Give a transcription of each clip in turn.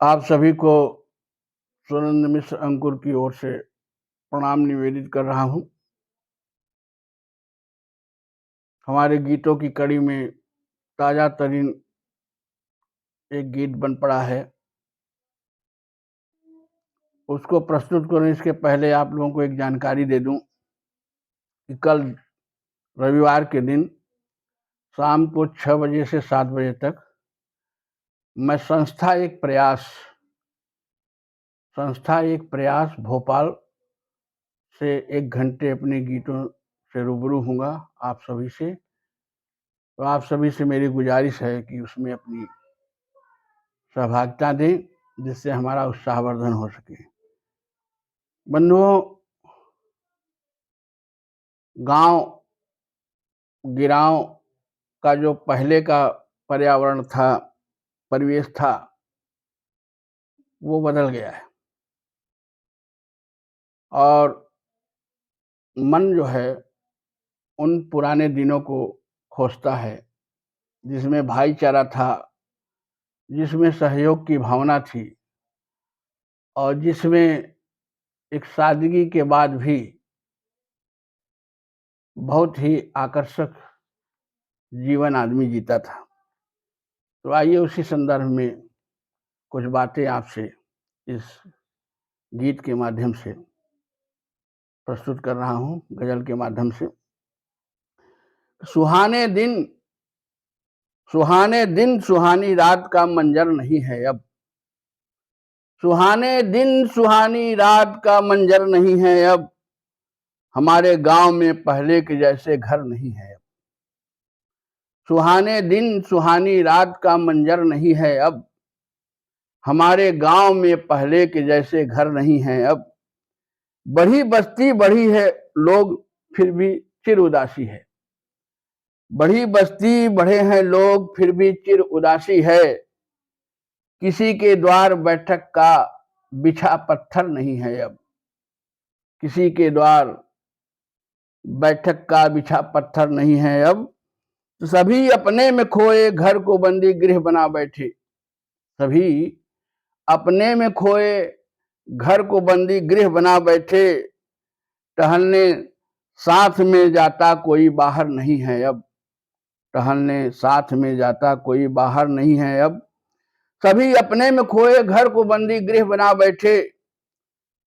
आप सभी को सुरेंद्र मिश्र अंकुर की ओर से प्रणाम निवेदित कर रहा हूं। हमारे गीतों की कड़ी में ताजा तरीन एक गीत बन पड़ा है। उसको प्रस्तुत करने इसके पहले आप लोगों को एक जानकारी दे दूं कि कल रविवार के दिन शाम को 6 बजे से 7 बजे तक मैं संस्था एक प्रयास भोपाल से 1 घंटे अपने गीतों से रूबरू हूँगा आप सभी से। तो आप सभी से मेरी गुजारिश है कि उसमें अपनी सहभागिता दें, जिससे हमारा उत्साहवर्धन हो सके। बंधुओं, गांव गिराव का जो पहले का पर्यावरण था, परिवेश था, वो बदल गया है और मन जो है उन पुराने दिनों को खोजता है जिसमें भाईचारा था, जिसमें सहयोग की भावना थी और जिसमें एक सादगी के बाद भी बहुत ही आकर्षक जीवन आदमी जीता था। तो आइए उसी संदर्भ में कुछ बातें आपसे इस गीत के माध्यम से प्रस्तुत कर रहा हूं, गजल के माध्यम से। सुहाने दिन सुहानी रात का मंजर नहीं है अब। सुहाने दिन सुहानी रात का मंजर नहीं है अब। हमारे गांव में पहले के जैसे घर नहीं है अब। सुहाने दिन सुहानी रात का मंजर नहीं है अब। हमारे गांव में पहले के जैसे घर नहीं है अब। बढ़ी बस्ती बढ़ी है, लोग फिर भी चिर उदासी है। बढ़ी बस्ती बढ़े हैं लोग, फिर भी चिर उदासी है। किसी के द्वार बैठक का बिछा पत्थर नहीं है अब। किसी के द्वार बैठक का बिछा पत्थर नहीं है अब। तो सभी अपने में खोए घर को बंदी गृह बना बैठे। सभी अपने में खोए घर को बंदी गृह बना बैठे। टहलने साथ में जाता कोई बाहर नहीं है अब। टहलने साथ में जाता कोई बाहर नहीं है अब। सभी अपने में खोए घर को बंदी गृह बना बैठे।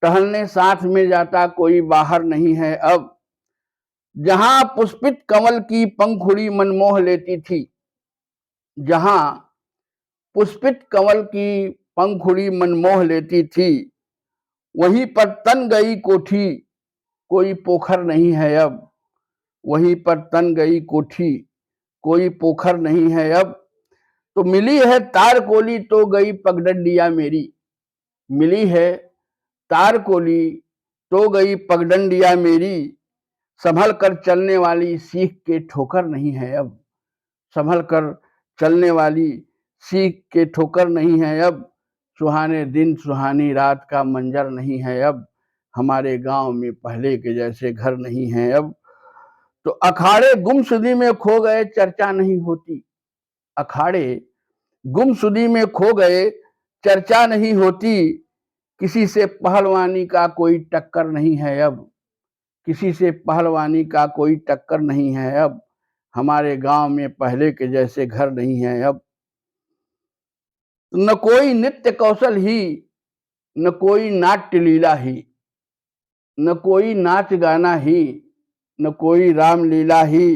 टहलने साथ में जाता कोई बाहर नहीं है अब। जहां पुष्पित कमल की पंखुड़ी मनमोह लेती थी। जहां पुष्पित कमल की पंखुड़ी मनमोह लेती थी, वहीं पर तन गई कोठी कोई पोखर नहीं है अब। वहीं पर तन गई कोठी कोई पोखर नहीं है अब। तो मिली है तार कोली तो गई पगडंडिया मेरी। मिली है तार कोली तो गई पगडंडिया मेरी। संभल कर चलने वाली सीख के ठोकर नहीं है अब। संभल कर चलने वाली सीख के ठोकर नहीं है अब। सुहाने दिन सुहानी रात का मंजर नहीं है अब। हमारे गांव में पहले के जैसे घर नहीं है अब। तो अखाड़े गुमसुदी में खो गए चर्चा नहीं होती। अखाड़े गुमसुदी में खो गए चर्चा नहीं होती। किसी से पहलवानी का कोई टक्कर नहीं है अब। किसी से पहलवानी का कोई टक्कर नहीं है अब। हमारे गांव में पहले के जैसे घर नहीं है अब। न कोई नृत्य कौशल ही, न कोई नाट्य लीला ही। न कोई नाच गाना ही, न कोई रामलीला ही।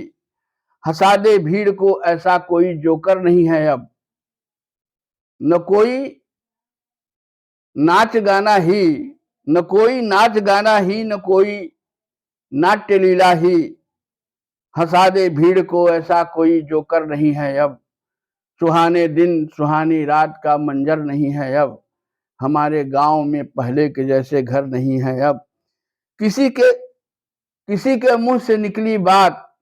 हंसा दे भीड़ को ऐसा कोई जोकर नहीं है अब। न कोई नाच गाना ही, न कोई नाच गाना ही, न कोई नाट्य लीला ही। हंसा दे भीड़ को ऐसा कोई जोकर नहीं है अब। सुहाने दिन सुहानी रात का मंजर नहीं है अब। हमारे गांव में पहले के जैसे घर नहीं है अब। किसी के मुंह से निकली बात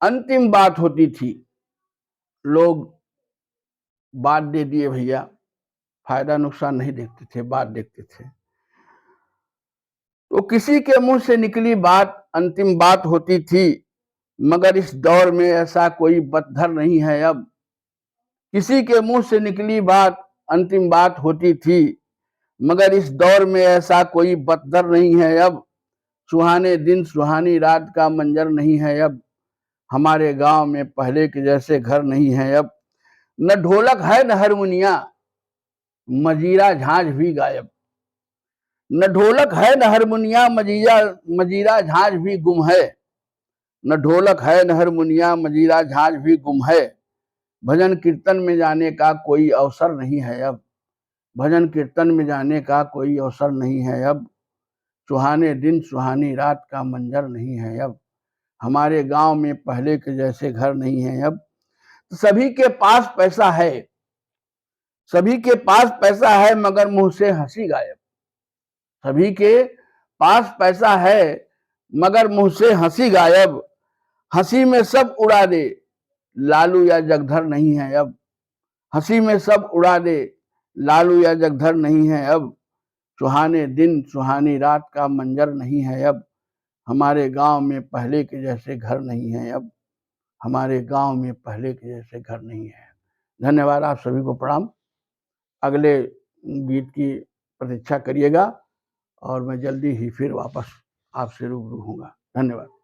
अंतिम बात होती थी। लोग बात दे दिए भैया, फायदा नुकसान नहीं देखते थे, बात देखते थे। तो किसी के मुंह से निकली बात अंतिम बात होती थी। मगर इस दौर में ऐसा कोई बतधर नहीं है अब। किसी के मुंह से निकली बात अंतिम बात होती थी, मगर इस दौर में ऐसा कोई बदतर नहीं है अब। सुहाने दिन सुहानी रात का मंजर नहीं है अब। हमारे गांव में पहले के जैसे घर नहीं है अब। न ढोलक है न हारमोनिया, मजीरा झांझ भी गायब। न ढोलक है न हारमोनिया, मजीरा झांझ भी गुम है। न ढोलक है न हारमोनिया, मजीरा झांझ भी गुम है। भजन कीर्तन में जाने का कोई अवसर नहीं है अब। भजन कीर्तन में जाने का कोई अवसर नहीं है अब। सुहाने दिन सुहानी रात का मंजर नहीं है अब। हमारे गांव में पहले के जैसे घर नहीं है अब। सभी के पास पैसा है, सभी के पास पैसा है, मगर मुंह से हंसी गायब। सभी के पास पैसा है, मगर मुंह से हंसी गायब। हंसी में सब उड़ा दे, लालू या जगधर नहीं है अब। हंसी में सब उड़ा दे, लालू या जगधर नहीं है अब। सुहाने दिन सुहानी रात का मंजर नहीं है अब। हमारे गांव में पहले के जैसे घर नहीं है अब। हमारे गांव में पहले के जैसे घर नहीं है। धन्यवाद, आप सभी को प्रणाम। अगले गीत की प्रतीक्षा करिएगा और मैं जल्दी ही फिर वापस आपसे रूबरू होऊंगा। धन्यवाद।